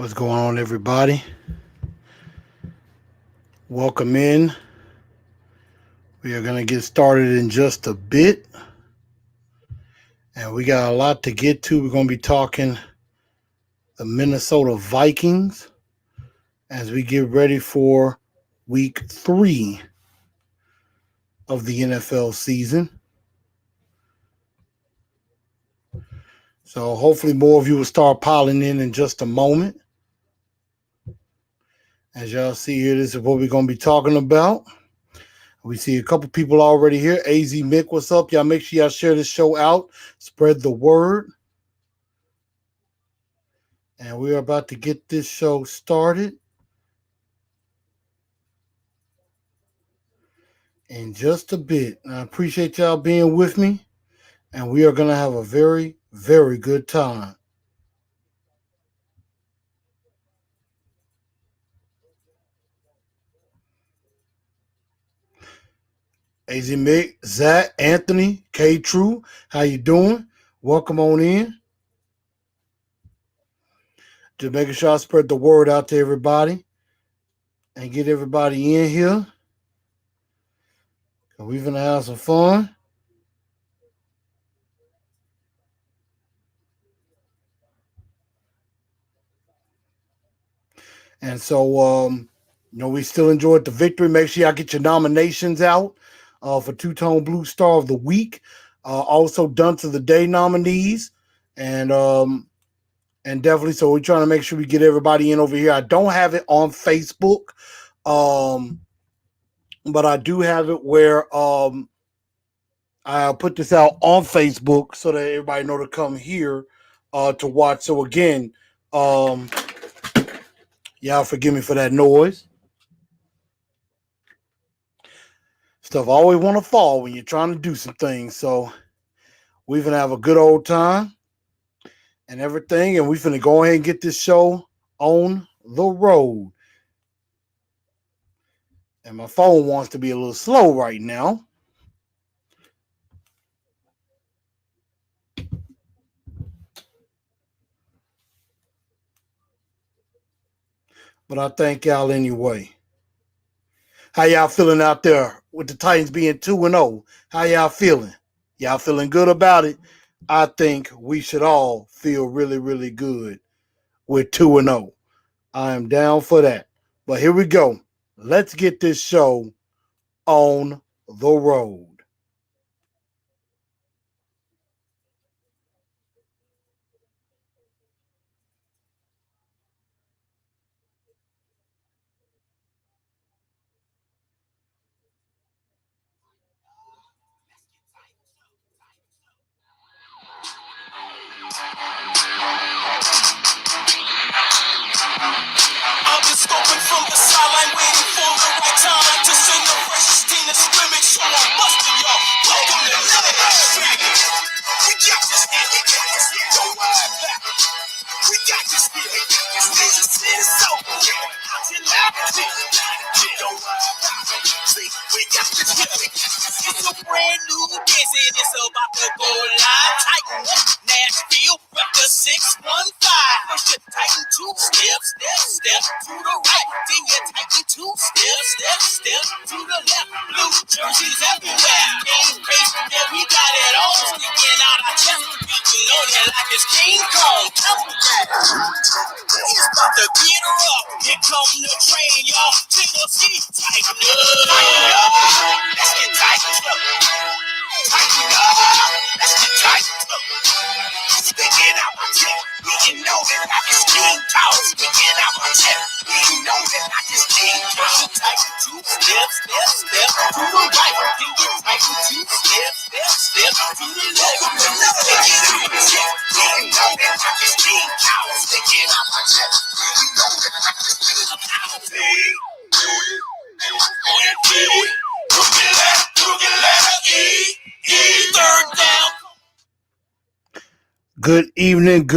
What's going on, everybody? Welcome in. We are going to get started in just a bit. And we got a lot to get to. We're going to be talking the Minnesota Vikings as we get ready for week 3 of the NFL season. So hopefully more of you will start piling in just a moment. As y'all see here, this is what we're going to be talking about. We see a couple people already here. AZ Mick, what's up? Y'all make sure y'all share this show out. Spread the word. And we're about to get this show started in just a bit. And I appreciate y'all being with me. And we are going to have a very, very good time. AZ Mick, Zach, Anthony, K True, how you doing? Welcome on in. Just making sure I spread the word out to everybody and get everybody in here. We're going to have some fun. And so, we still enjoyed the victory. Make sure y'all get your nominations out for Two-Tone Blue Star of the Week. Also, Dunce of the Day nominees. And definitely, so we're trying to make sure we get everybody in over here. I don't have it on Facebook, but I do have it where I'll put this out on Facebook so that everybody know to come here to watch. So again, y'all forgive me for that noise. Stuff always want to fall when you're trying to do some things. So we're going to have a good old time and everything. And we're going to go ahead and get this show on the road. And my phone wants to be a little slow right now. But I thank y'all anyway. How y'all feeling out there with the Titans being 2-0? How y'all feeling? Y'all feeling good about it? I think we should all feel really, really good with 2-0. I am down for that. But here we go. Let's get this show on the road. I've been scoping from the sideline, waiting for the right time to send the freshest team to scrimmage. So I'm busting y'all. Welcome to Live Street. We got this here. Don't worry about it. We got this here. This is so good. Out your life. Don't worry about it. See, we got this here. It's a brand new dance and it's about to go live. Titan, Nashville, rep the 615. First you tighten 2 steps, step to the right. Then you tighten 2 steps to the left. Blue jerseys everywhere. Game face, yeah, we got it all. Sticking out our chest. People know that like it's King Kong. It's about to get her up. Here come the train, y'all. Tennessee, tighten up. Let's get tightened up. Tighten up. Let's get tightened up. Sticking out my chest. We can know that like it's King Kong. Sticking out my chest. We can know that like it's King Kong. Tighten 2 steps to the right. Then you tighten 2 steps to the left. Sticking out my chest. We can know that like it's King Kong. Sticking out my chest. We know that like it's King Kong. Third down. Good evening,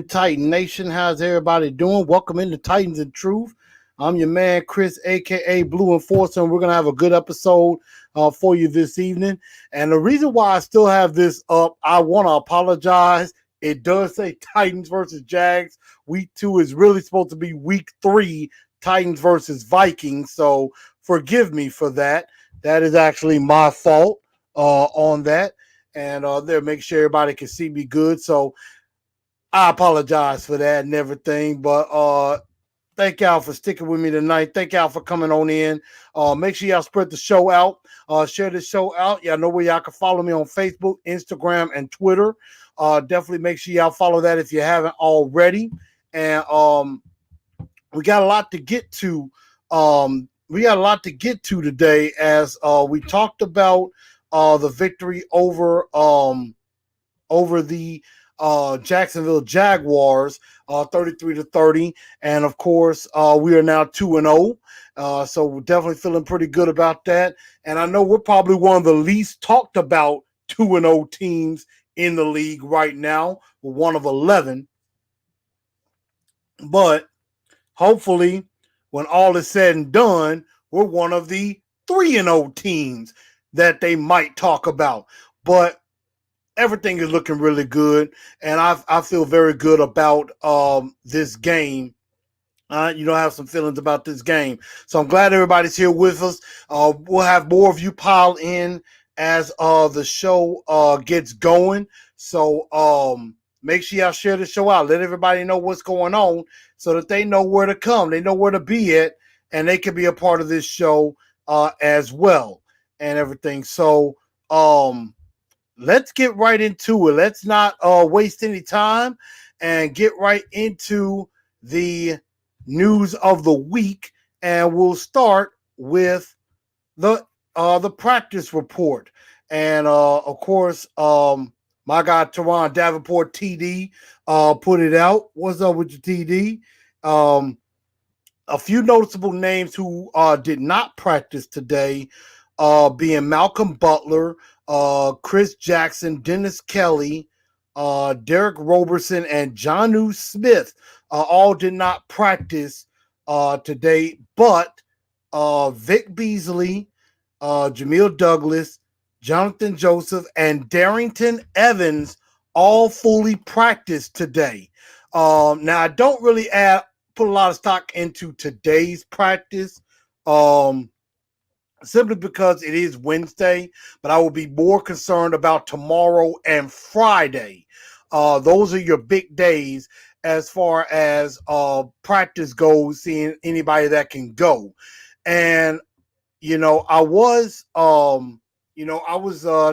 Titan Nation. How's everybody doing? Welcome into Titans and Truth. I'm your man, Chris, a.k.a. Blue Enforcer, and we're going to have a good episode for you this evening. And the reason why I still have this up, I want to apologize It does say Titans versus Jags. Week 2 is really supposed to be week 3, Titans versus Vikings. So forgive me for that. That is actually my fault on that. And there, make sure everybody can see me good. So I apologize for that and everything. But thank y'all for sticking with me tonight. Thank y'all for coming on in. Make sure y'all spread the show out. Share the show out. Y'all know where y'all can follow me on Facebook, Instagram, and Twitter. Definitely make sure y'all follow that if you haven't already. And we got a lot to get to. Today as we talked about the victory over the Jacksonville Jaguars, 33-30, and of course we are now 2-0. So we're definitely feeling pretty good about that. And I know we're probably one of the least talked about 2-0 teams in the league right now. We're one of 11, but hopefully, when all is said and done, we're one of the 3-0 teams that they might talk about. But everything is looking really good, and I feel very good about this game. I have some feelings about this game. So I'm glad everybody's here with us. We'll have more of you pile in as the show gets going. So make sure y'all share the show out. Let everybody know what's going on so that they know where to come. They know where to be at, and they can be a part of this show as well and everything. So let's get right into it. Let's not waste any time and get right into the news of the week, and we'll start with the practice report. And of course, my guy Teron Davenport TD put it out. What's up with your TD? A few noticeable names who did not practice today, being Malcolm Butler, Chris Jackson, Dennis Kelly, Derek Roberson, and Jonnu Smith all did not practice today, but Vic Beasley, Jamil Douglas, Jonathan Joseph, and Darrington Evans all fully practiced today. Now, I don't really put a lot of stock into today's practice. Simply because it is Wednesday, but I will be more concerned about tomorrow and Friday. Those are your big days as far as practice goes, seeing anybody that can go. And, I was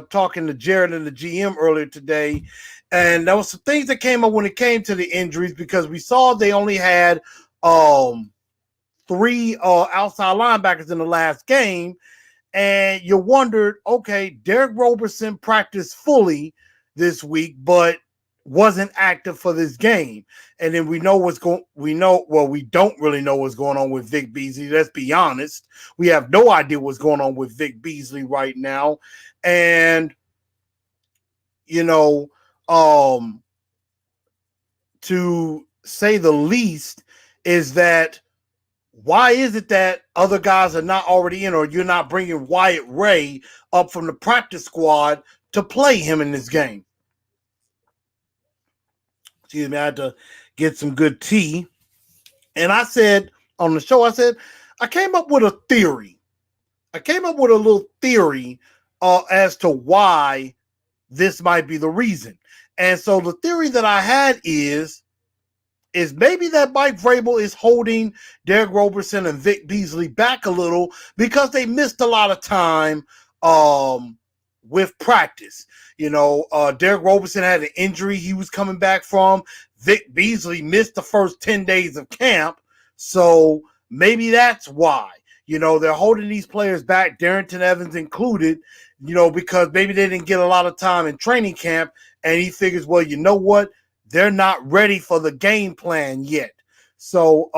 talking to Jared and the GM earlier today, and there was some things that came up when it came to the injuries, because we saw they only had 3 outside linebackers in the last game. And you wondered, okay, Derek Roberson practiced fully this week, but wasn't active for this game. And then we don't really know what's going on with Vic Beasley. Let's be honest. We have no idea what's going on with Vic Beasley right now. And, to say the least, is that why is it that other guys are not already in, or you're not bringing Wyatt Ray up from the practice squad to play him in this game? Excuse me, I had to get some good tea. And I said on the show, I came up with a theory. I came up with a little theory as to why this might be the reason. And so the theory that I had is maybe that Mike Vrabel is holding Derek Roberson and Vic Beasley back a little because they missed a lot of time with practice. Derek Roberson had an injury he was coming back from. Vic Beasley missed the first 10 days of camp. So maybe that's why. They're holding these players back, Darrington Evans included, because maybe they didn't get a lot of time in training camp. And he figures, well, you know what? They're not ready for the game plan yet. So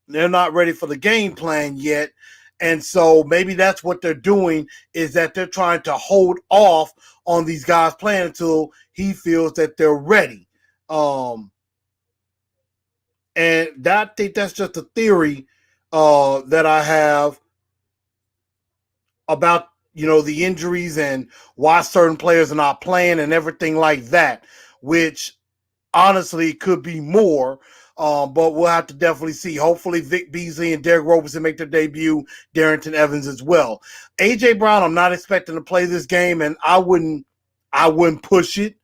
they're not ready for the game plan yet. And so maybe that's what they're doing, is that they're trying to hold off on these guys playing until he feels that they're ready. And I think that's just a theory that I have about, the injuries and why certain players are not playing and everything like that, which honestly could be more. But we'll have to definitely see. Hopefully Vic Beasley and Derek Roberson make their debut, Darrington Evans as well. AJ Brown, I'm not expecting to play this game, and I wouldn't push it.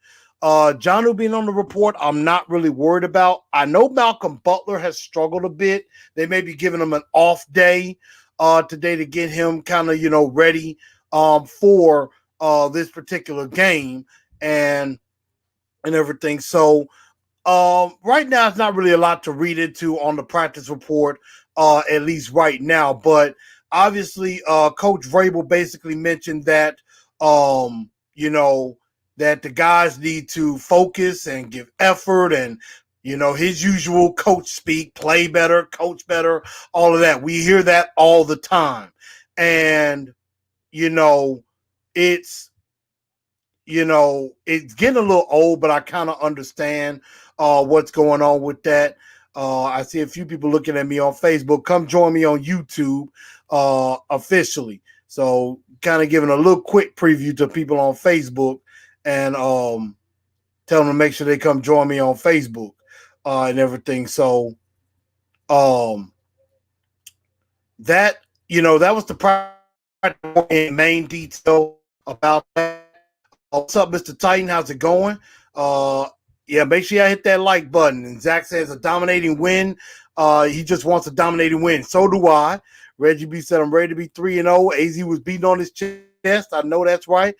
Jonnu being on the report, I'm not really worried about. I know Malcolm Butler has struggled a bit. They may be giving him an off day today to get him kind of ready for this particular game and everything. So right now, it's not really a lot to read into on the practice report, at least right now. But obviously, Coach Vrabel basically mentioned that, that the guys need to focus and give effort and, his usual coach speak, play better, coach better, all of that. We hear that all the time. And, it's, it's getting a little old, but I kind of understand what's going on with that. I see a few people looking at me on Facebook. Come join me on YouTube officially. So kind of giving a little quick preview to people on Facebook and tell them to make sure they come join me on Facebook and everything. So that was the main detail about that. What's up, Mr. Titan? How's it going? Yeah, make sure you hit that like button. And Zach says a dominating win. He just wants a dominating win. So do I. Reggie B said, I'm ready to be 3-0. AZ was beating on his chest. I know that's right.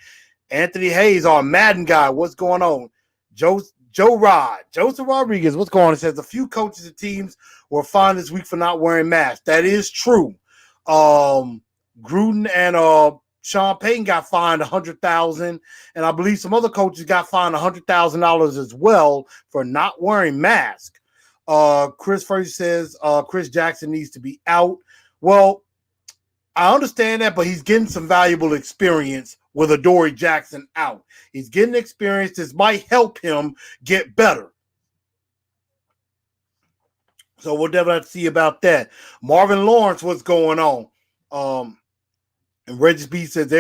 Anthony Hayes, our Madden guy. What's going on? Joseph Rodriguez, what's going on? He says a few coaches and teams were fined this week for not wearing masks. That is true. Gruden and Sean Payton got fined $100,000, and I believe some other coaches got fined $100,000 as well for not wearing masks. Chris Fraser says Chris Jackson needs to be out. Well, I understand that, but he's getting some valuable experience with Adoree Jackson out. He's getting experience. This might help him get better. So we'll definitely have to see about that. Marvin Lawrence, what's going on? And Reggie B says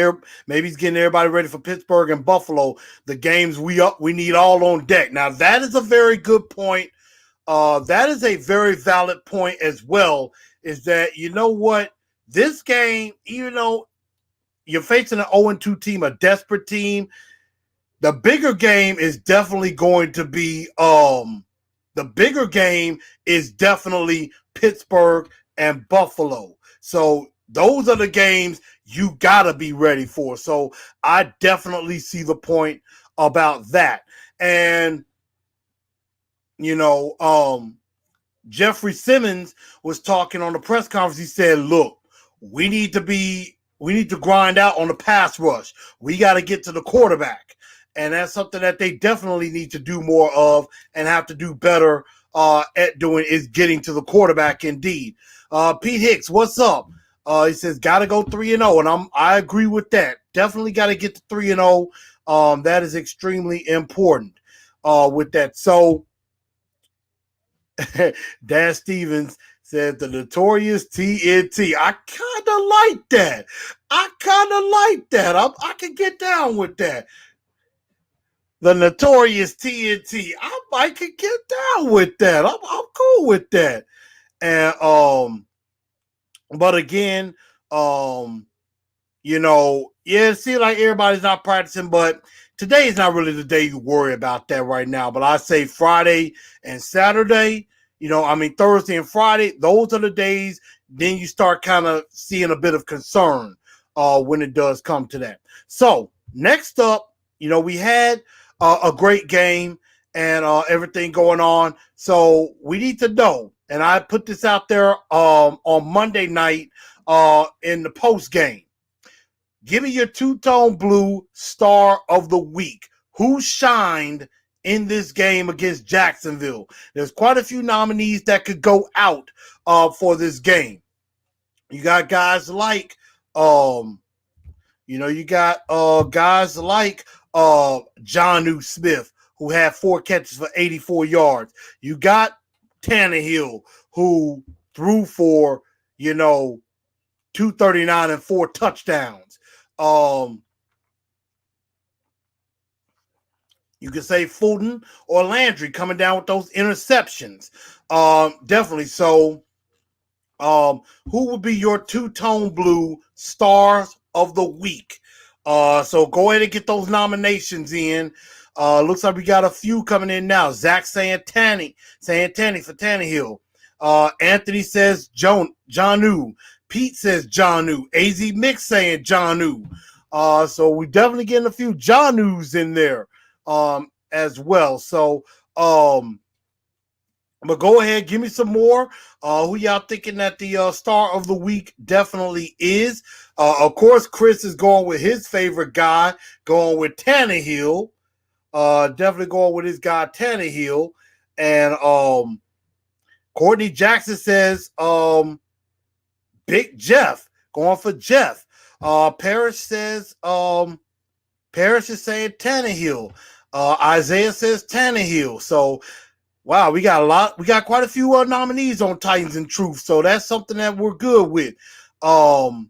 maybe he's getting everybody ready for Pittsburgh and Buffalo, the games we need all on deck. Now, that is a very good point. That is a very valid point as well, is that, you know what? This game, even though you're facing an 0-2 team, a desperate team, the bigger game is definitely going to be Pittsburgh and Buffalo. So those are the games you got to be ready for. So I definitely see the point about that. And, Jeffrey Simmons was talking on the press conference. He said, look, we need to grind out on the pass rush. We got to get to the quarterback. And that's something that they definitely need to do more of and have to do better at doing, is getting to the quarterback indeed. Pete Hicks, what's up? He says, got to go 3-0. And I agree with that. Definitely got to get to 3-0. That is extremely important with that. So, Dan Stevens said the notorious TNT. I kind of like that. I can get down with that. The notorious TNT. I can get down with that. I'm cool with that. And but again, it seems like everybody's not practicing, but today is not really the day you worry about that right now. But I say Friday and Saturday, Thursday and Friday, those are the days. Then you start kind of seeing a bit of concern when it does come to that. So next up, we had a great game and everything going on. So we need to know, and I put this out there on Monday night in the post game. Give me your two-tone blue star of the week. Who shined in this game against Jacksonville? There's quite a few nominees that could go out for this game. You got guys like, Jonnu Smith, who had 4 catches for 84 yards. You got Tannehill, who threw for, 239 and 4 touchdowns. You could say Fulton or Landry coming down with those interceptions. Definitely. So, who would be your two-tone blue stars of the week? So go ahead and get those nominations in. Looks like we got a few coming in now. Zach saying Tanny for Tannehill. Anthony says Jonnu. Pete says Jonnu. AZ Mix saying Jonnu. So we definitely getting a few Jonnus in there as well. So but go ahead, give me some more. Who y'all thinking that the star of the week definitely is? Of course, Chris is going with his favorite guy, going with Tannehill. Definitely going with his guy Tannehill. And Courtney Jackson says Big Jeff, going for Jeff. Parrish says Parrish is saying Tannehill. Isaiah says Tannehill. So wow, we got a lot. We got quite a few nominees on Titans and Truth, so that's something that we're good with. I'm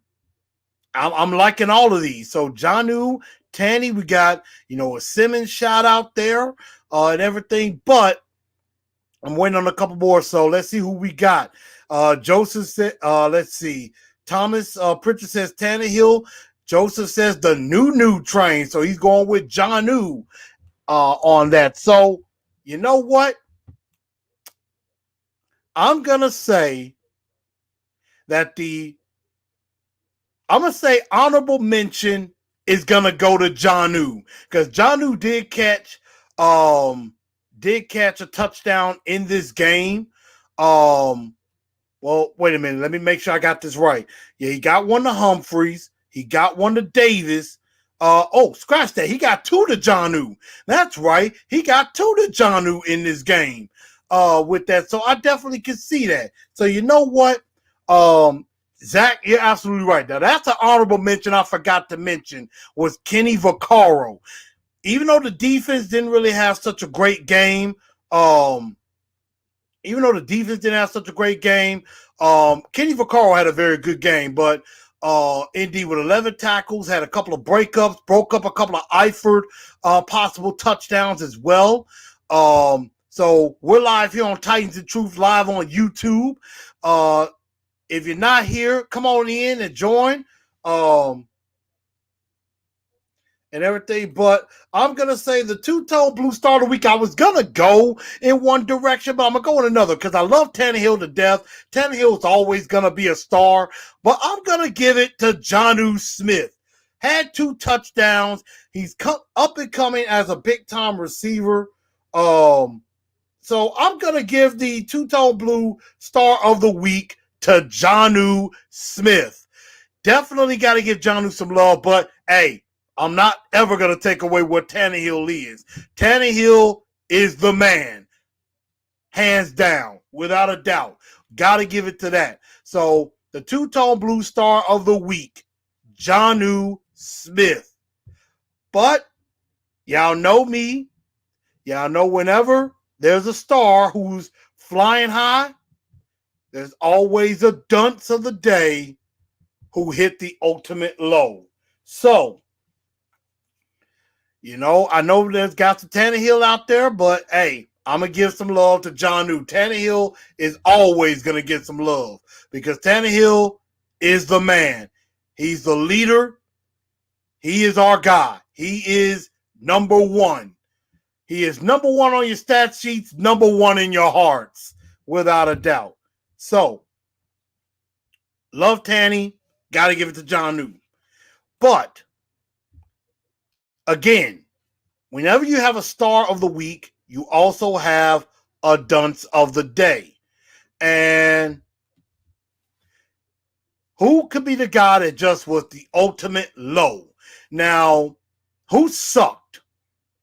liking all of these. So Jonnu, Tanny, we got a Simmons shout out there and everything, but I'm waiting on a couple more. So let's see who we got. Joseph said, let's see. Thomas Pritchard says Tannehill. Joseph says the new train, so he's going with Jonnu on that. So you know what? I'm going to say that honorable mention is going to go to Jonnu, because Jonnu did catch a touchdown in this game. Well, wait a minute. Let me make sure I got this right. Yeah, he got one to Humphreys. He got one to Davis. Scratch that. He got two to Jonnu. That's right. He got two to Jonnu in this game. With that. So I definitely can see that. So you know what? Zach, you're absolutely right. Now that's an honorable mention I forgot to mention was Kenny Vaccaro. Even though the defense didn't really have such a great game, Kenny Vaccaro had a very good game, but indeed with 11 tackles, had a couple of breakups, broke up a couple of Eifert possible touchdowns as well. So we're live here on Titans and Truth, live on YouTube. If you're not here, come on in and join and everything. But I'm going to say the two-tone blue star of the week, I was going to go in one direction, but I'm going to go in another because I love Tannehill to death. Tannehill is always going to be a star, but I'm going to give it to Jonnu Smith. Had 2 touchdowns. He's up and coming as a big-time receiver. So I'm going to give the two-tone blue star of the week to Jonnu Smith. Definitely got to give Jonnu some love, but hey, I'm not ever going to take away what Tannehill is. Tannehill is the man. Hands down, without a doubt. Got to give it to that. So the two-tone blue star of the week, Jonnu Smith. But y'all know me. Y'all know whenever there's a star who's flying high, there's always a dunce of the day who hit the ultimate low. So, I know there's got some Tannehill out there, but hey, I'm going to give some love to Jonnu. Tannehill is always going to get some love because Tannehill is the man. He's the leader. He is our guy. He is number one. He is number one on your stat sheets, number one in your hearts, without a doubt. So, love Tanny, got to give it to Jonnu. But, again, whenever you have a star of the week, you also have a dunce of the day. And who could be the guy that just was the ultimate low? Now, who sucked,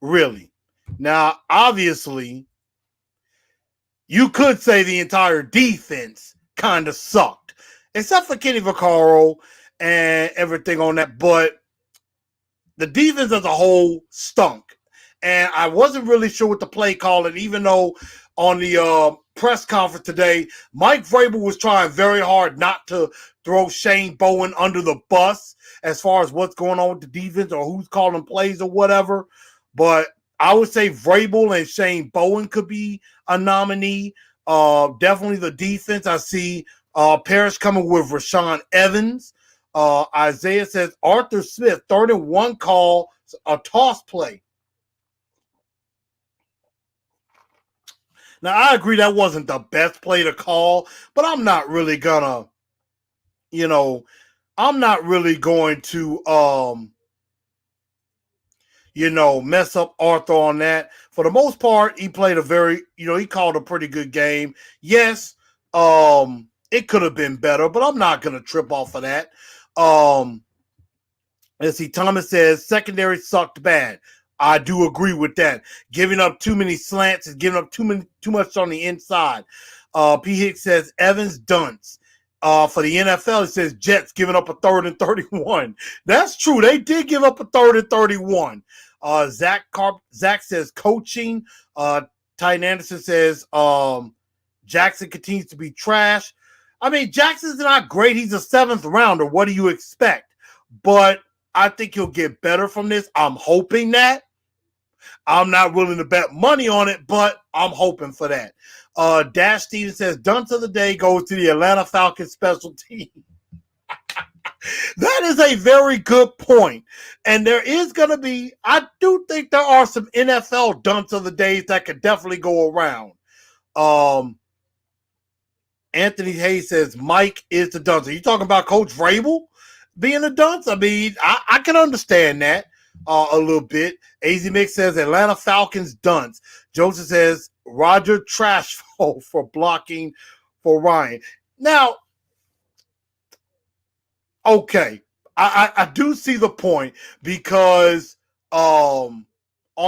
really? Now, obviously, you could say the entire defense kind of sucked, except for Kenny Vaccaro and everything on that. But the defense as a whole stunk. And I wasn't really sure what the play calling, even though on the press conference today, Mike Vrabel was trying very hard not to throw Shane Bowen under the bus as far as what's going on with the defense or who's calling plays or whatever. But I would say Vrabel and Shane Bowen could be a nominee. Definitely the defense. I see Parrish coming with Rashaan Evans. Isaiah says Arthur Smith, 3rd and 1 call, a toss play. Now, I agree that wasn't the best play to call, but I'm not really gonna, I'm not really going to, mess up Arthur on that. For the most part, he played he called a pretty good game. Yes, it could have been better, but I'm not going to trip off of that. Let's see, Thomas says secondary sucked bad. I do agree with that. Giving up too many slants is giving up too much on the inside. P. Hicks says Evans Dunce. For the NFL, it says Jets giving up a 3rd and 31. That's true. They did give up a 3rd and 31. Zach says coaching. Titan Anderson says Jackson continues to be trash. I mean, Jackson's not great. He's a 7th rounder. What do you expect? But I think he'll get better from this. I'm hoping that. I'm not willing to bet money on it, but I'm hoping for that. Dash Steven says, Dunce of the day goes to the Atlanta Falcons special team. That is a very good point. And there is going to be, I do think there are some NFL Dunce of the days that could definitely go around. Anthony Hayes says, Mike is the dunce. Are you talking about Coach Vrabel being a dunce? I mean, I can understand that a little bit. AZ Mix says, Atlanta Falcons dunce. Joseph says, Roger Trashful for blocking for Ryan. Now, okay, I do see the point because on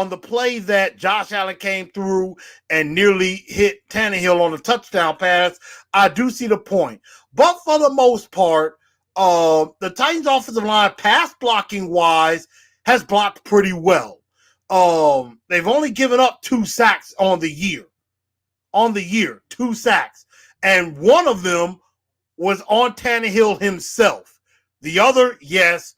the play that Josh Allen came through and nearly hit Tannehill on a touchdown pass, I do see the point. But for the most part, the Titans offensive line, pass blocking wise, has blocked pretty well. They've only given up 2 sacks on the year. 2 sacks. And one of them was on Tannehill himself. The other, yes,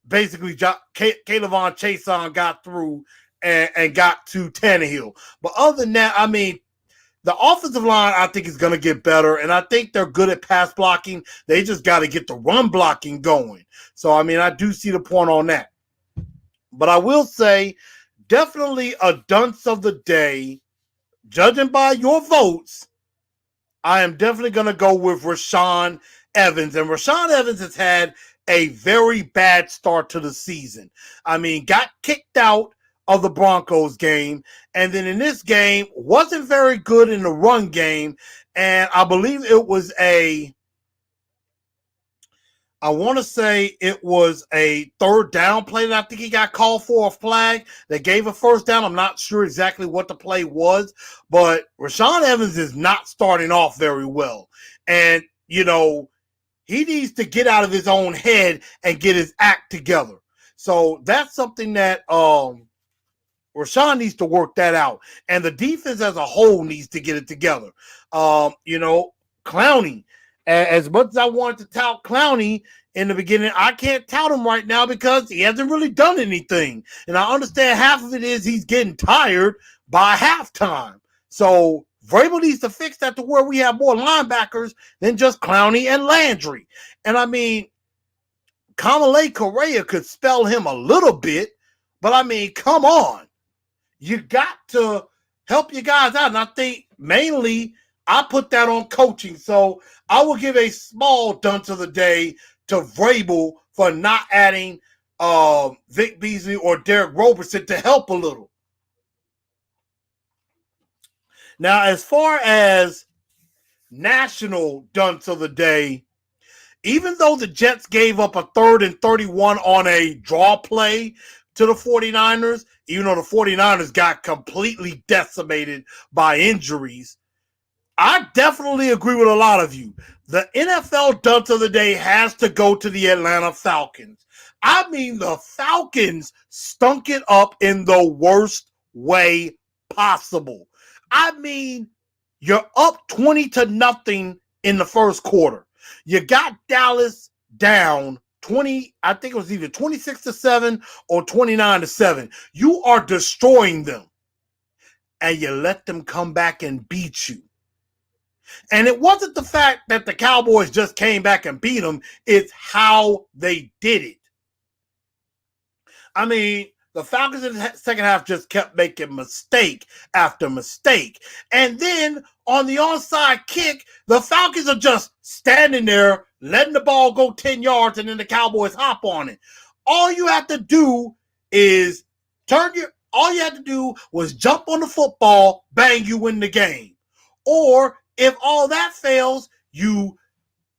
basically K'Lavon Chaisson got through and got to Tannehill. But other than that, I mean, the offensive line, I think, is going to get better, and I think they're good at pass blocking. They just got to get the run blocking going. So, I mean, I do see the point on that. But I will say, definitely a dunce of the day. Judging by your votes, I am definitely going to go with Rashaan Evans. And Rashaan Evans has had a very bad start to the season. I mean, got kicked out of the Broncos game, and then in this game, wasn't very good in the run game, and I believe it was a 3rd down play that I think he got called for a flag. They gave a 1st down. I'm not sure exactly what the play was, but Rashaan Evans is not starting off very well. And, he needs to get out of his own head and get his act together. So that's something that Rashaan needs to work that out. And the defense as a whole needs to get it together. Clowney, as much as I wanted to tout Clowney in the beginning, I can't tout him right now because he hasn't really done anything. And I understand half of it is he's getting tired by halftime. So Vrabel needs to fix that to where we have more linebackers than just Clowney and Landry. And I mean, Kamalei Correa could spell him a little bit, but I mean, come on. You got to help your guys out. And I think mainly I put that on coaching. So I will give a small dunce of the day to Vrabel for not adding Vic Beasley or Derek Roberson to help a little. Now, as far as national dunce of the day, even though the Jets gave up a 3rd and 31 on a draw play to the 49ers, even though the 49ers got completely decimated by injuries, I definitely agree with a lot of you. The NFL dunce of the day has to go to the Atlanta Falcons. I mean, the Falcons stunk it up in the worst way possible. I mean, You're up 20-0 in the first quarter. You got Dallas down 20, I think it was either 26-7 or 29-7. You are destroying them. And you let them come back and beat you. And it wasn't the fact that the Cowboys just came back and beat them. It's how they did it. I mean, the Falcons in the second half just kept making mistake after mistake. And then on the onside kick, the Falcons are just standing there, letting the ball go 10 yards, and then the Cowboys hop on it. All you have to do is all you had to do was jump on the football, bang, you win the game. Or if all that fails, you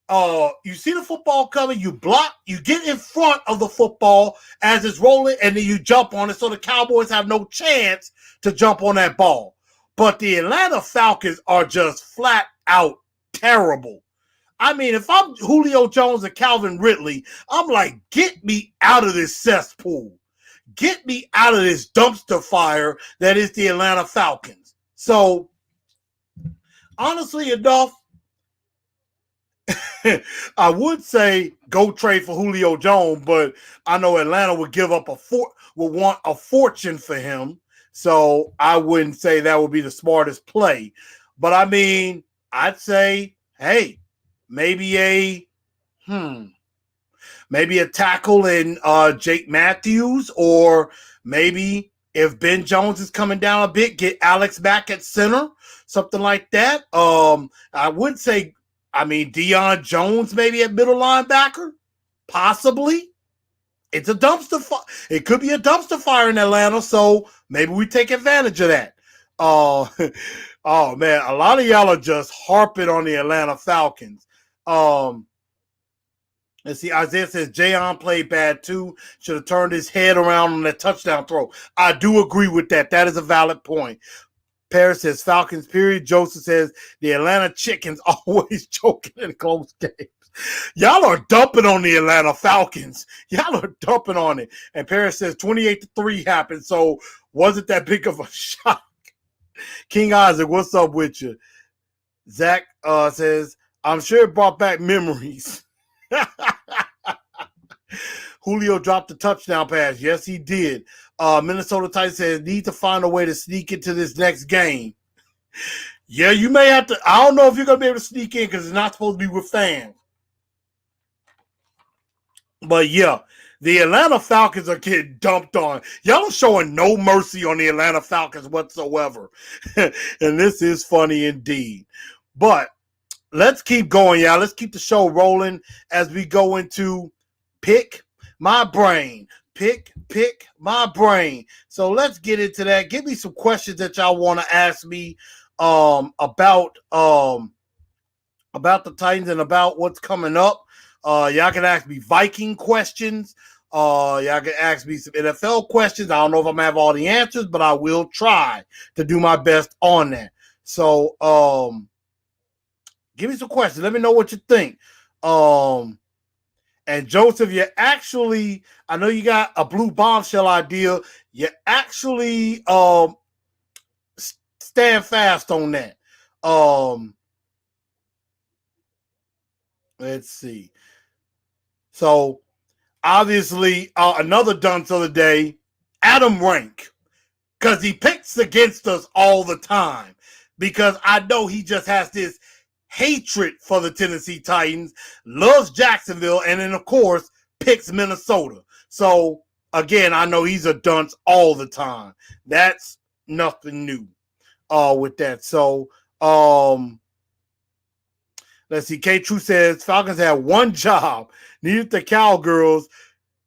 see the football coming, you block, you get in front of the football as it's rolling, and then you jump on it so the Cowboys have no chance to jump on that ball. But the Atlanta Falcons are just flat out terrible. I mean, if I'm Julio Jones and Calvin Ridley, I'm like, get me out of this cesspool. Get me out of this dumpster fire that is the Atlanta Falcons. So, honestly enough, I would say go trade for Julio Jones, but I know Atlanta would would want a fortune for him. So I wouldn't say that would be the smartest play. But I mean, I'd say, hey, maybe a tackle in Jake Matthews, or maybe if Ben Jones is coming down a bit, get Alex back at center, something like that. I would say, Deion Jones maybe at middle linebacker, possibly. It's a dumpster fire. It could be a dumpster fire in Atlanta, so maybe we take advantage of that. Oh man, a lot of y'all are just harping on the Atlanta Falcons. Let's see, Isaiah says Jayon played bad too. Should have turned his head around on that touchdown throw. I do agree with that. That is a valid point. Paris says Falcons, period. Joseph says the Atlanta Chickens always choking in close games. Y'all are dumping on the Atlanta Falcons. Y'all are dumping on it. And Paris says 28-3 happened, so wasn't that big of a shock. King Isaac, what's up with you? Zach says, I'm sure it brought back memories. Julio dropped a touchdown pass. Yes, he did. Minnesota Titans says need to find a way to sneak into this next game. Yeah, you may have to. I don't know if you're going to be able to sneak in because it's not supposed to be with fans. But yeah, the Atlanta Falcons are getting dumped on. Y'all are showing no mercy on the Atlanta Falcons whatsoever. And this is funny indeed. But let's keep going, y'all. Let's keep the show rolling as we go into Pick My Brain. Pick my brain. So let's get into that. Give me some questions that y'all want to ask me about the Titans and about what's coming up. Y'all can ask me Viking questions. Y'all can ask me some NFL questions. I don't know if I'm going to have all the answers, but I will try to do my best on that. So give me some questions. Let me know what you think. And Joseph, you actually, I know you got a blue bombshell idea. You actually stand fast on that. Let's see. So, obviously, another dunce of the day, Adam Rank, because he picks against us all the time. Because I know he just has this hatred for the Tennessee Titans, loves Jacksonville, and then, of course, picks Minnesota. So, again, I know he's a dunce all the time. That's nothing new with that. So, let's see. K-True says, Falcons had one job, needed the Cowgirls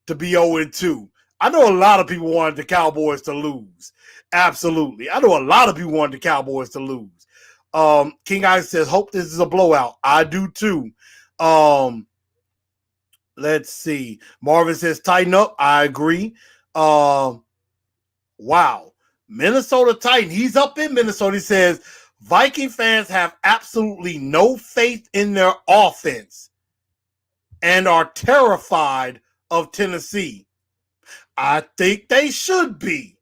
to be 0-2. I know a lot of people wanted the Cowboys to lose. Absolutely. I know a lot of people wanted the Cowboys to lose. King Isaac says, hope this is a blowout. I do too. Let's see. Marvin says, tighten up. I agree. Wow. Minnesota Titan. He's up in Minnesota. He says, Viking fans have absolutely no faith in their offense and are terrified of Tennessee. I think they should be,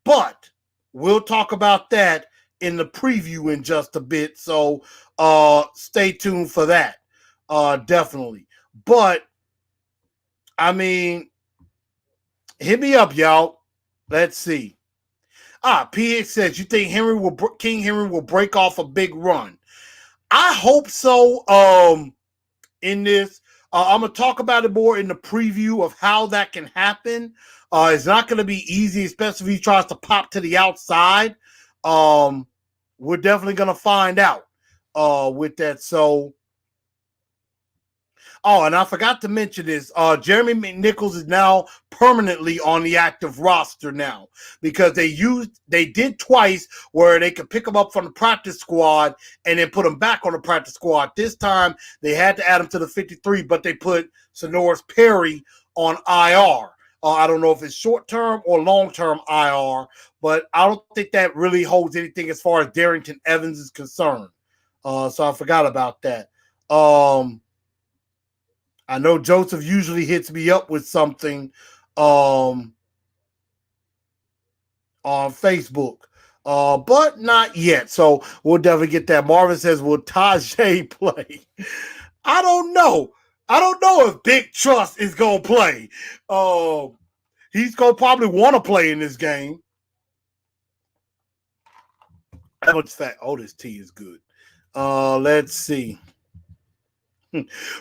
but we'll talk about that in the preview in just a bit. So stay tuned for that. Definitely. But I mean, hit me up, y'all. Let's see. PH says, you think King Henry will break off a big run? I hope so. In this, I'm gonna talk about it more in the preview of how that can happen. It's not gonna be easy, especially if he tries to pop to the outside. We're definitely gonna find out with that. So, and I forgot to mention this. Jeremy McNichols is now permanently on the active roster now because they did twice where they could pick him up from the practice squad and then put him back on the practice squad. This time they had to add him to the 53, but they put Sonoris Perry on IR. I don't know if it's short-term or long-term IR, but I don't think that really holds anything as far as Darrington Evans is concerned. So I forgot about that. I know Joseph usually hits me up with something on Facebook, but not yet. So we'll definitely get that. Marvin says, will Tajay play? I don't know. I don't know if Big Trust is going to play. He's going to probably want to play in this game. How much fat? Oh, this tea is good. Let's see.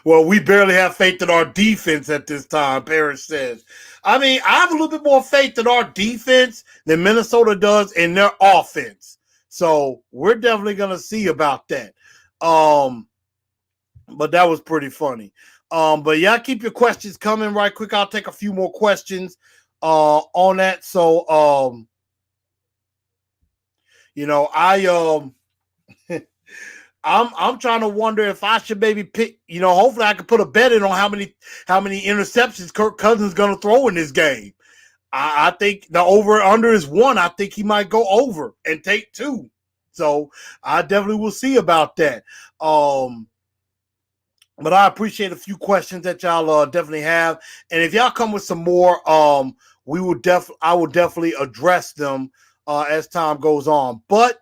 Well, we barely have faith in our defense at this time, Parrish says. I mean, I have a little bit more faith in our defense than Minnesota does in their offense. So we're definitely going to see about that. But that was pretty funny. But yeah, keep your questions coming right quick. I'll take a few more questions on that. So, I'm trying to wonder if I should maybe pick, hopefully I can put a bet in on how many interceptions Kirk Cousins is going to throw in this game. I think the over under is 1. I think he might go over and take 2. So I definitely will see about that. But I appreciate a few questions that y'all definitely have. And if y'all come with some more, I will definitely address them as time goes on. But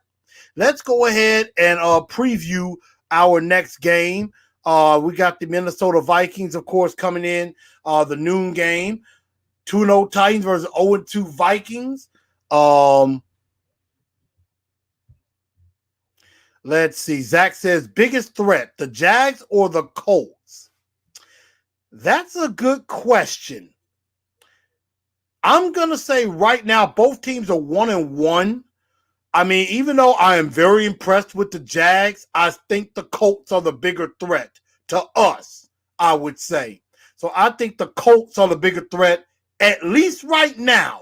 let's go ahead and preview our next game. We got the Minnesota Vikings, of course, coming in the noon game. 2-0 Titans versus 0-2 Vikings. Let's see. Zach says, biggest threat, the Jags or the Colts? That's a good question. I'm going to say right now both teams are 1-1. I mean, even though I am very impressed with the Jags, I think the Colts are the bigger threat to us, I would say. So I think the Colts are the bigger threat, at least right now.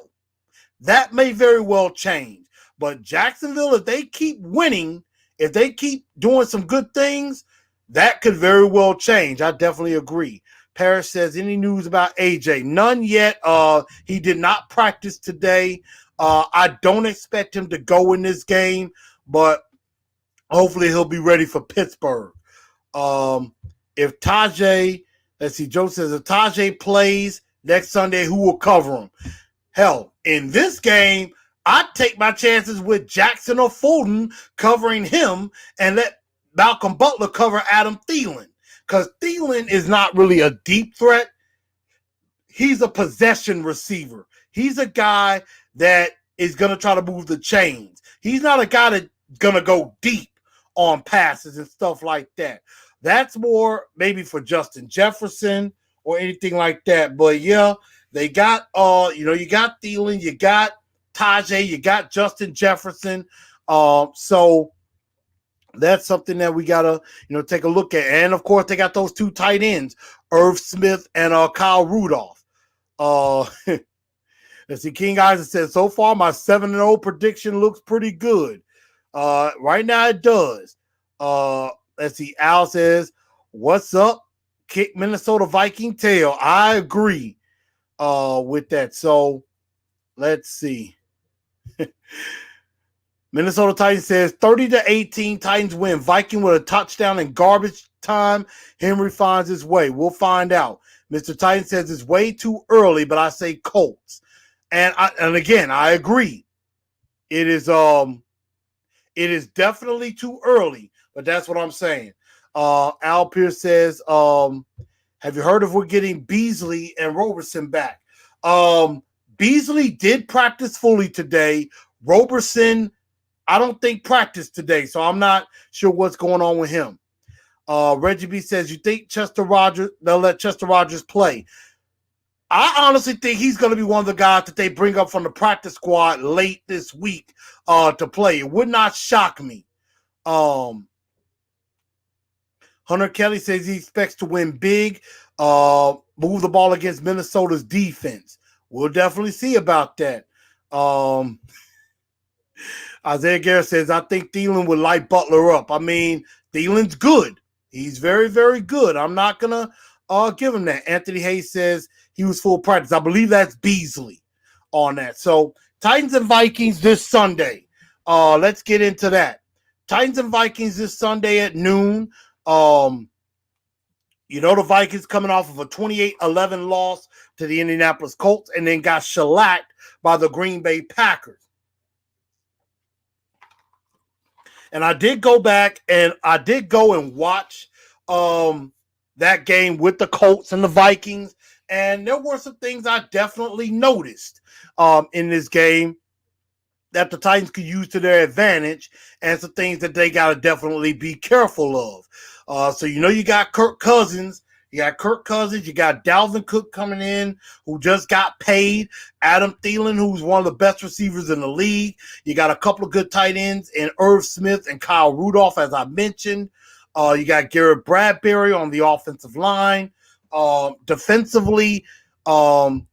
That may very well change. But Jacksonville, if they keep winning, if they keep doing some good things, that could very well change. I definitely agree. Parrish says, any news about AJ? None yet. He did not practice today. I don't expect him to go in this game, but hopefully he'll be ready for Pittsburgh. If Tajay, let's see, Joe says, if Tajay plays next Sunday, who will cover him? Hell, in this game, I'd take my chances with Jackson or Fulton covering him and let Malcolm Butler cover Adam Thielen, because Thielen is not really a deep threat. He's a possession receiver. He's a guy that is going to try to move the chains. He's not a guy that's going to go deep on passes and stuff like that. That's more maybe for Justin Jefferson or anything like that. But yeah, they got, you got Thielen, you got Tajay, you got Justin Jefferson. So that's something that we got to, take a look at. And of course, they got those 2 tight ends, Irv Smith and Kyle Rudolph. Let's see, King Isaac says, so far my 7-0 prediction looks pretty good. Right now it does. Let's see, Al says, what's up? Kick Minnesota Viking tail. I agree with that. So let's see. Minnesota Titans says 30-18 Titans win. Viking with a touchdown in garbage time. Henry finds his way. We'll find out. Mr. Titan says it's way too early, but I say Colts. And again, I agree. It is It is definitely too early, but that's what I'm saying. Al Pierce says, have you heard of we're getting Beasley and Roberson back? Beasley did practice fully today. Roberson, I don't think practiced today, so I'm not sure what's going on with him. Reggie B says, you think they'll let Chester Rogers play? I honestly think he's going to be one of the guys that they bring up from the practice squad late this week to play. It would not shock me. Hunter Kelly says he expects to win big, move the ball against Minnesota's defense. We'll definitely see about that. Isaiah Garrett says, I think Thielen would light Butler up. I mean, Thielen's good. He's very, very good. I'm not going to give him that. Anthony Hayes says he was full practice. I believe that's Beasley on that. So Titans and Vikings this Sunday. Let's get into that. Titans and Vikings this Sunday at noon. The Vikings coming off of a 28-11 loss to the Indianapolis Colts and then got shellacked by the Green Bay Packers. And I did go back and watch that game with the Colts and the Vikings. And there were some things I definitely noticed in this game that the Titans could use to their advantage and some things that they got to definitely be careful of. So you got Kirk Cousins. You got Dalvin Cook coming in, who just got paid. Adam Thielen, who's one of the best receivers in the league. You got a couple of good tight ends in Irv Smith and Kyle Rudolph, as I mentioned. You got Garrett Bradbury on the offensive line. Defensively, even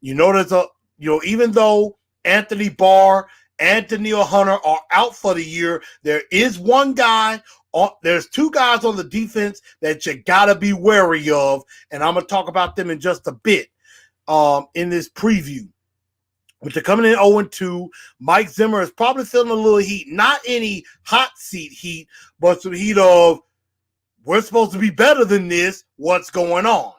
though Anthony Barr and Danielle Hunter are out for the year, there is one guy. There's two guys on the defense that you got to be wary of, and I'm going to talk about them in just a bit in this preview. But they're coming in 0-2. Mike Zimmer is probably feeling a little heat. Not any hot seat heat, but some heat of, we're supposed to be better than this. What's going on?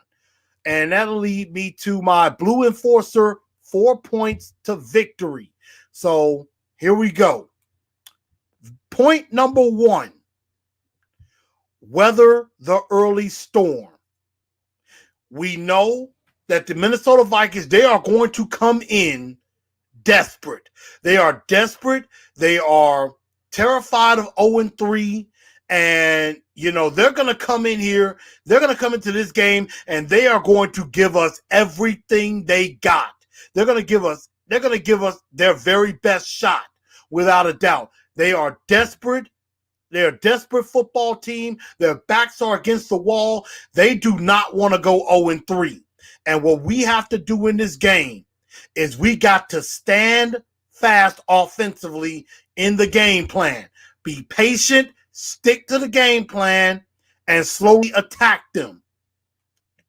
And that'll lead me to my Blue Enforcer 4 points to victory. So here we go. Point number 1. Weather the early storm. We know that the Minnesota Vikings, they are going to come in desperate. They are desperate. They are terrified of 0-3. And, they're going to come in here. They're going to come into this game, and they are going to give us everything they got. They're going to give us their very best shot, without a doubt. They are desperate. They're a desperate football team. Their backs are against the wall. They do not want to go 0-3. And what we have to do in this game is we got to stand fast offensively in the game plan. Be patient, stick to the game plan, and slowly attack them.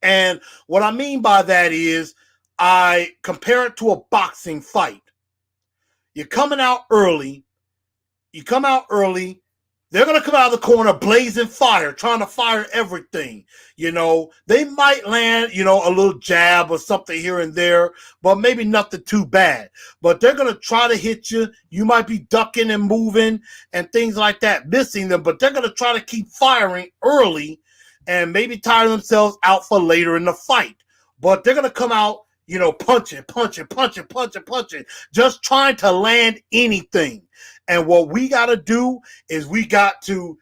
And what I mean by that is I compare it to a boxing fight. You're coming out early. They're going to come out of the corner blazing fire, trying to fire everything. They might land, a little jab or something here and there, but maybe nothing too bad. But they're going to try to hit you. You might be ducking and moving and things like that, missing them. But they're going to try to keep firing early and maybe tire themselves out for later in the fight. But they're going to come out, punching, just trying to land anything. And what we got to do is we got to,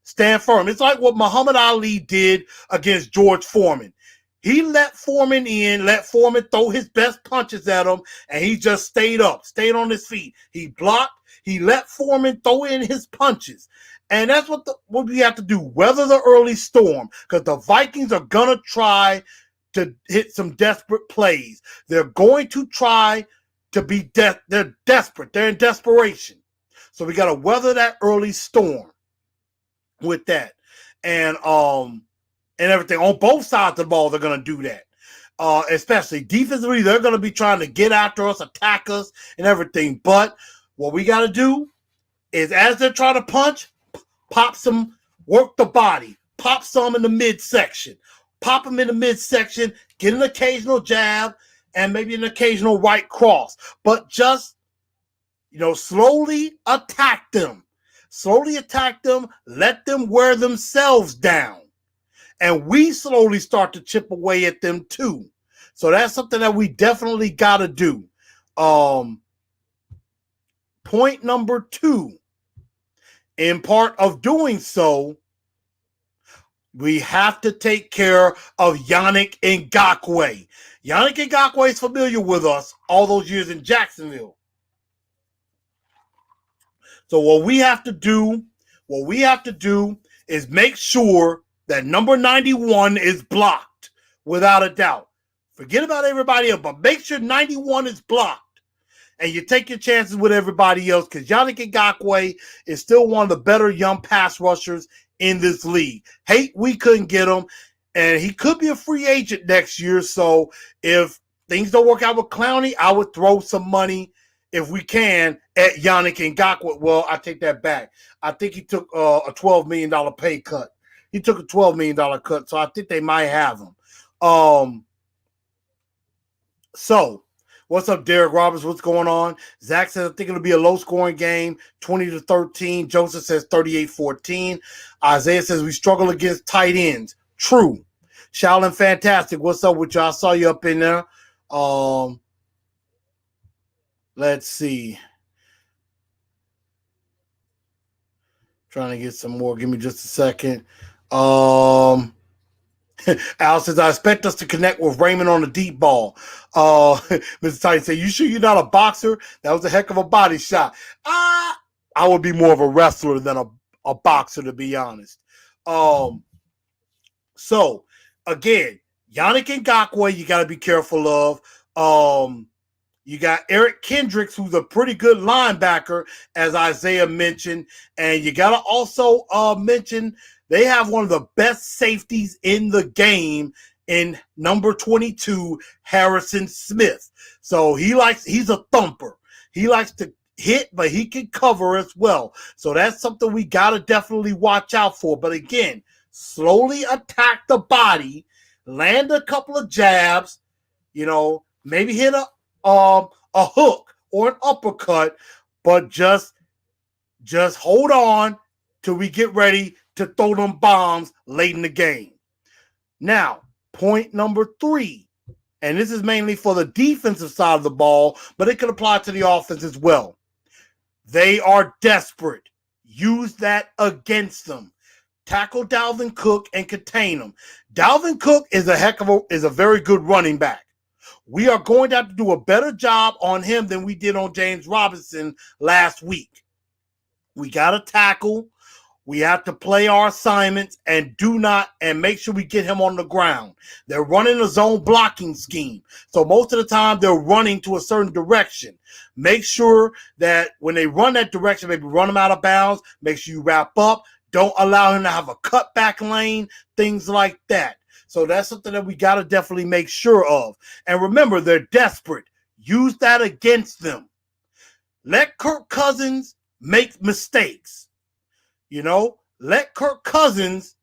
stand firm. It's like what Muhammad Ali did against George Foreman. He let Foreman throw his best punches at him, and he just stayed on his feet. He blocked. He let Foreman throw in his punches. And that's what we have to do, weather the early storm, because the Vikings are going to try to hit some desperate plays. They're going to try to be they're desperate. They're in desperation. So we got to weather that early storm with that. And everything. On both sides of the ball, they're going to do that. Especially defensively, they're going to be trying to get after us, attack us, and everything. But what we got to do is, as they're trying to punch, pop some, work the body, pop some in the midsection. Pop them in the midsection, get an occasional jab, and maybe an occasional right cross. But just, slowly attack them. Slowly attack them. Let them wear themselves down. And we slowly start to chip away at them too. So that's something that we definitely got to do. Point number 2. In part of doing so, we have to take care of Yannick Ngakoue. Yannick Ngakoue is familiar with us all those years in Jacksonville. So what we have to do is make sure that number 91 is blocked without a doubt. Forget about everybody else, but make sure 91 is blocked. And you take your chances with everybody else because Yannick Ngakoue is still one of the better young pass rushers in this league. Hate we couldn't get him, and he could be a free agent next year. So if things don't work out with Clowney, I would throw some money, if we can, at Yannick Ngakoue. Well, I take that back. I think he took a $12 million pay cut. He took a $12 million cut, so I think they might have him. So, what's up, Derek Roberts? What's going on? Zach says, I think it'll be a low-scoring game, 20-13. Joseph says 38-14. Isaiah says, we struggle against tight ends. True. Shaolin Fantastic, what's up with you? I saw you up in there. Let's see. Trying to get some more. Give me just a second. Al says, I expect us to connect with Raymond on the deep ball. Mr. Titan said, you sure you're not a boxer? That was a heck of a body shot. I would be more of a wrestler than a boxer, to be honest. So, again, Yannick Ngakoue, you got to be careful of. You got Eric Kendricks, who's a pretty good linebacker, as Isaiah mentioned. And you got to also mention they have one of the best safeties in the game in number 22, Harrison Smith. So he's a thumper. He likes to hit, but he can cover as well. So that's something we got to definitely watch out for. But again, slowly attack the body, land a couple of jabs, maybe hit a hook or an uppercut, but just hold on till we get ready to throw them bombs late in the game. Now, point number 3, and this is mainly for the defensive side of the ball, but it can apply to the offense as well. They are desperate. Use that against them. Tackle Dalvin Cook and contain him. Dalvin Cook is a very good running back. We are going to have to do a better job on him than we did on James Robinson last week. We got to tackle. We have to play our assignments and make sure we get him on the ground. They're running a zone blocking scheme. So most of the time they're running to a certain direction. Make sure that when they run that direction, maybe run them out of bounds. Make sure you wrap up. Don't allow him to have a cutback lane, things like that. So that's something that we got to definitely make sure of. And remember, they're desperate. Use that against them. Let Kirk Cousins make mistakes. Let Kirk Cousins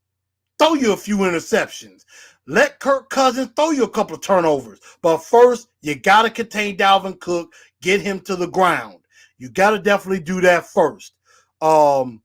throw you a few interceptions. Let Kirk Cousins throw you a couple of turnovers. But first, you got to contain Dalvin Cook, get him to the ground. You got to definitely do that first. Titan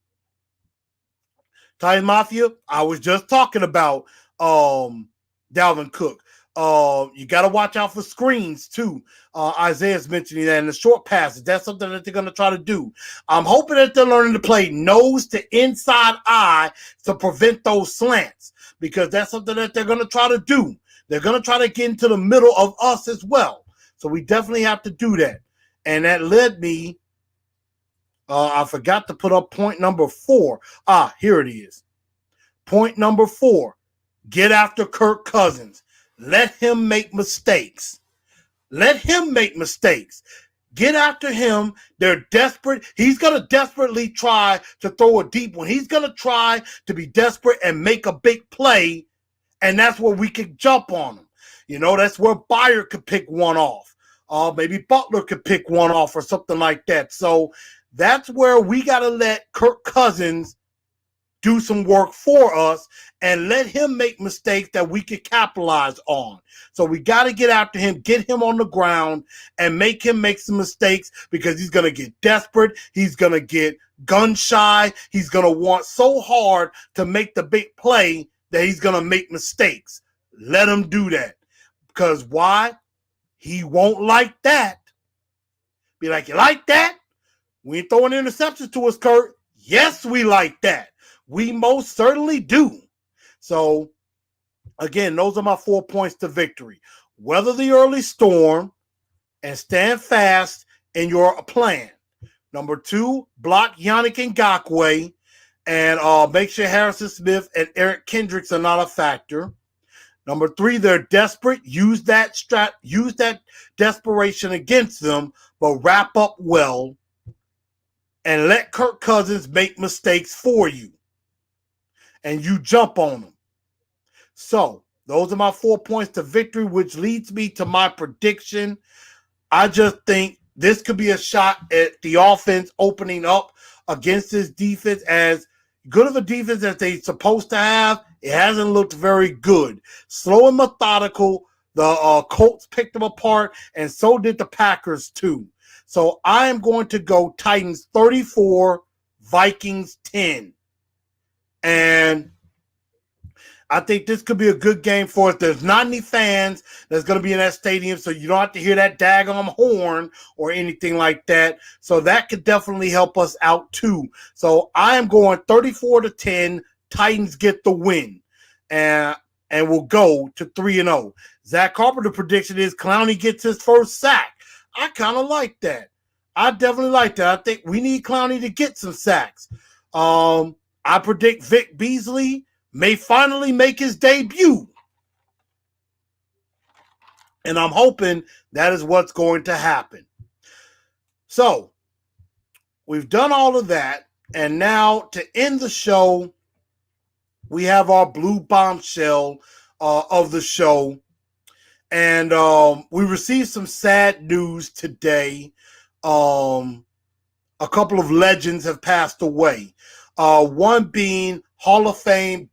Mafia, I was just talking about Dalvin Cook. You got to watch out for screens too. Isaiah's mentioning that in the short passes. That's something that they're going to try to do. I'm hoping that they're learning to play nose to inside eye to prevent those slants, because that's something that they're going to try to do. They're going to try to get into the middle of us as well. So we definitely have to do that. And that led me, I forgot to put up point number 4. Here it is. Point number 4, get after Kirk Cousins. Let him make mistakes. Let him make mistakes. Get after him. They're desperate. He's going to desperately try to throw a deep one. He's going to try to be desperate and make a big play, and that's where we can jump on him. That's where Byer could pick one off. Maybe Butler could pick one off or something like that. So that's where we got to let Kirk Cousins do some work for us and let him make mistakes that we can capitalize on. So we got to get after him, get him on the ground, and make him make some mistakes because he's going to get desperate. He's going to get gun shy. He's going to want so hard to make the big play that he's going to make mistakes. Let him do that. Because why? He won't like that. Be like, you like that? We ain't throwing interceptions to us, Kurt. Yes, we like that. We most certainly do. So, again, those are my 4 points to victory. Weather the early storm and stand fast in your plan. Number 2, block Yannick Ngakoue and make sure Harrison Smith and Eric Kendricks are not a factor. Number 3, they're desperate. Use that desperation against them, but wrap up well and let Kirk Cousins make mistakes for you. And you jump on them. So, those are my 4 points to victory, which leads me to my prediction. I just think this could be a shot at the offense opening up against this defense. As good of a defense as they're supposed to have, it hasn't looked very good. Slow and methodical. The Colts picked them apart, and so did the Packers too. So I am going to go Titans 34, Vikings 10. And I think this could be a good game for us. There's not any fans that's going to be in that stadium, so you don't have to hear that daggone horn or anything like that. So that could definitely help us out too. So I am going 34-10. Titans get the win. And we'll go to 3-0. Zach Carpenter prediction is Clowney gets his first sack. I kind of like that. I definitely like that. I think we need Clowney to get some sacks. I predict Vic Beasley may finally make his debut. And I'm hoping that is what's going to happen. So, we've done all of that. And now to end the show, we have our blue bombshell of the show. And we received some sad news today. A couple of legends have passed away. One being Hall of Fame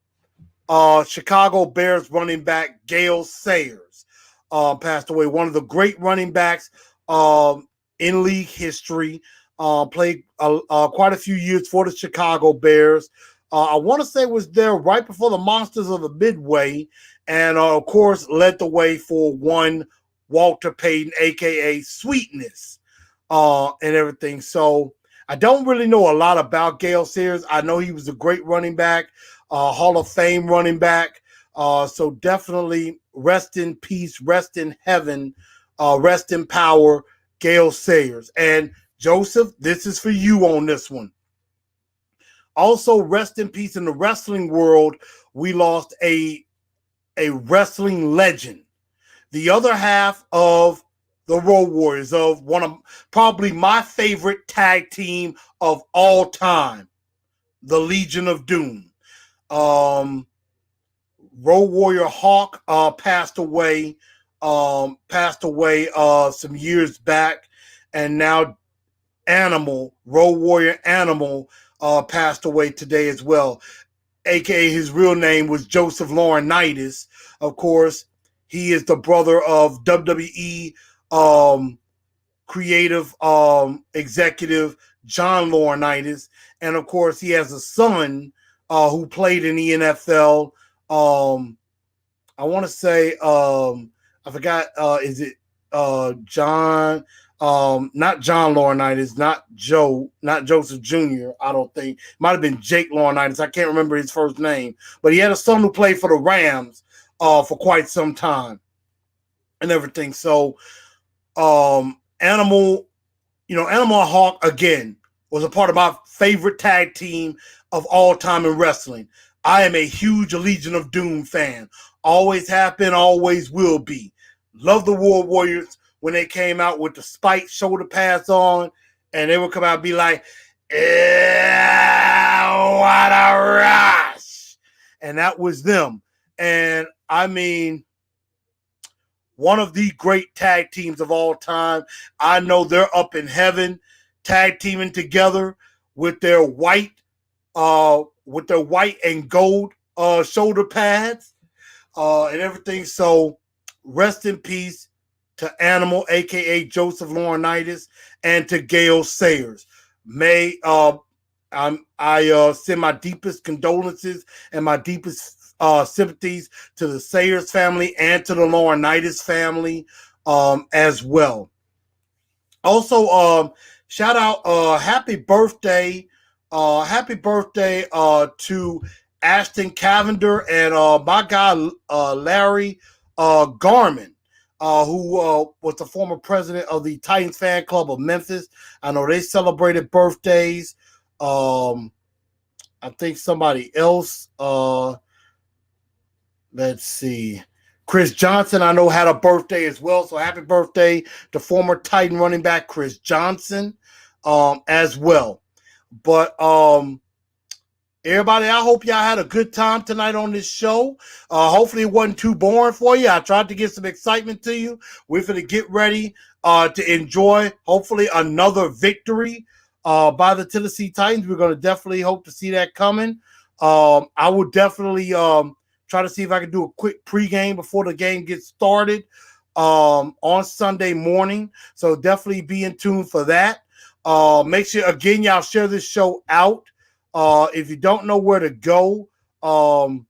Chicago Bears running back Gale Sayers passed away. One of the great running backs in league history. Played quite a few years for the Chicago Bears. I want to say was there right before the Monsters of the Midway. And, of course, led the way for one Walter Payton, a.k.a. Sweetness, and everything. So I don't really know a lot about Gale Sayers. I know he was a great running back, Hall of Fame running back. So definitely rest in peace, rest in heaven, rest in power, Gale Sayers. And, Joseph, this is for you on this one. Also, rest in peace in the wrestling world. We lost a wrestling legend, the other half of the Road Warriors, of one of probably my favorite tag team of all time, the Legion of Doom. Road Warrior Hawk passed away some years back, and now Road Warrior Animal passed away today as well. AKA his real name was Joseph Laurinaitis. Of course, he is the brother of WWE creative executive John Laurinaitis. And of course, he has a son who played in the NFL. I want to say, I forgot, is it John? Not John Laurinaitis, not Joseph Jr., I don't think. Might have been Jake Laurinaitis. I can't remember his first name. But he had a son who played for the Rams for quite some time and everything. So, Animal Hawk, again, was a part of my favorite tag team of all time in wrestling. I am a huge Legion of Doom fan. Always have been, always will be. Love the War Warriors. When they came out with the spike shoulder pads on, and they would come out and be like, what a rush. And that was them. And I mean, one of the great tag teams of all time. I know they're up in heaven, tag teaming together with their white with their white and gold shoulder pads and everything. So rest in peace to Animal, aka Joseph Laurinaitis, and to Gale Sayers. May I send my deepest condolences and my deepest sympathies to the Sayers family and to the Laurinaitis family as well. Also, shout out happy birthday to Ashton Cavender and my guy Larry Garman, who was the former president of the Titans fan club of Memphis. I know they celebrated birthdays. I think somebody else, let's see, Chris Johnson, I know, had a birthday as well. So happy birthday to former Titan running back Chris Johnson as well. But everybody, I hope y'all had a good time tonight on this show. Hopefully it wasn't too boring for you. I tried to get some excitement to you. We're going to get ready to enjoy, hopefully, another victory by the Tennessee Titans. We're going to definitely hope to see that coming. I would definitely try to see if I can do a quick pregame before the game gets started on Sunday morning. So definitely be in tune for that. Make sure, again, y'all share this show out. If you don't know where to go to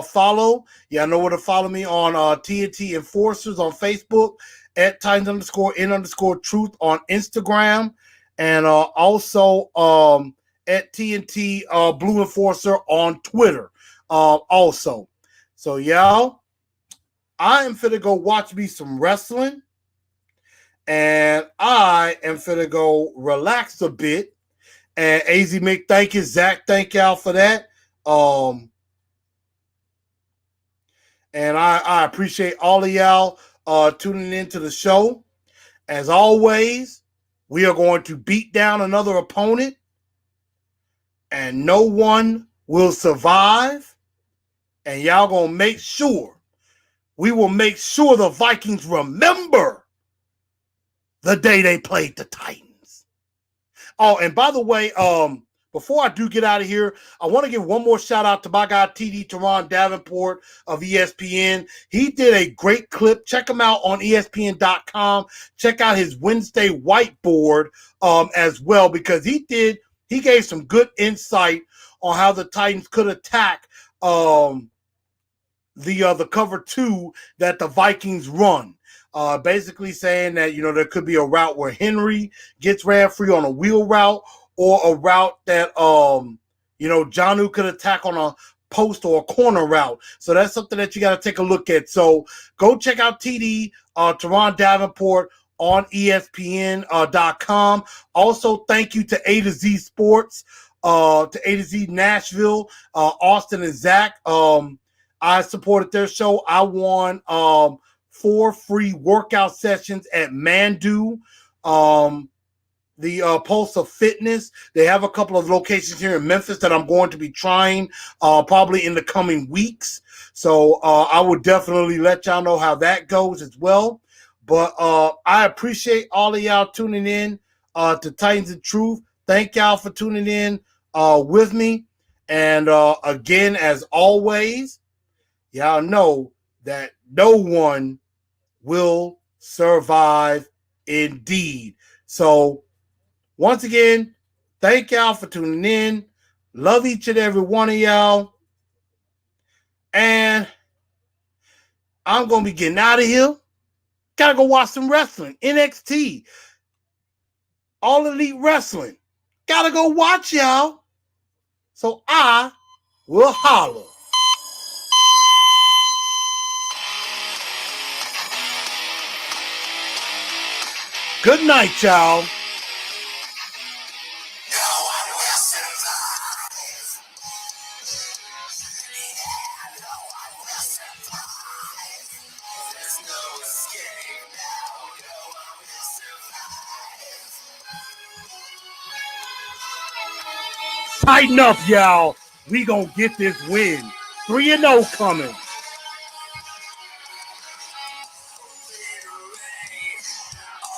follow, y'all know where to follow me on TNT Enforcers on Facebook, at Titans_N_Truth on Instagram, and also at TNT Blue Enforcer on Twitter also. So y'all, I am finna go watch me some wrestling, and I am finna go relax a bit. And AZ Mick, thank you. Zach, thank y'all for that. And I appreciate all of y'all tuning into the show. As always, we are going to beat down another opponent, and no one will survive. And y'all gonna make sure, we will make sure the Vikings remember the day they played the Titans. Oh, and by the way, before I do get out of here, I want to give one more shout out to my guy TD Teron Davenport of ESPN. He did a great clip. Check him out on ESPN.com. Check out his Wednesday whiteboard as well, because he gave some good insight on how the Titans could attack the cover two that the Vikings run. Basically saying that, there could be a route where Henry gets ran free on a wheel route, or a route that, Jonnu could attack on a post or a corner route. So that's something that you got to take a look at. So go check out TD, Teron Davenport on ESPN.com. Also, thank you to A to Z Sports, to A to Z Nashville, Austin and Zach. I supported their show. I won 4 free workout sessions at Mandu, the Pulse of Fitness. They have a couple of locations here in Memphis that I'm going to be trying probably in the coming weeks. So I would definitely let y'all know how that goes as well. But I appreciate all of y'all tuning in to Titans and Truth. Thank y'all for tuning in with me. And again, as always, y'all know that no one will survive indeed. So once again, thank y'all for tuning in. Love each and every one of y'all. And I'm going to be getting out of here. Got to go watch some wrestling. NXT. All Elite Wrestling. Got to go watch y'all. So I will holler. Good night, y'all. Tighten up, y'all. We gonna get this win. 3-0 coming.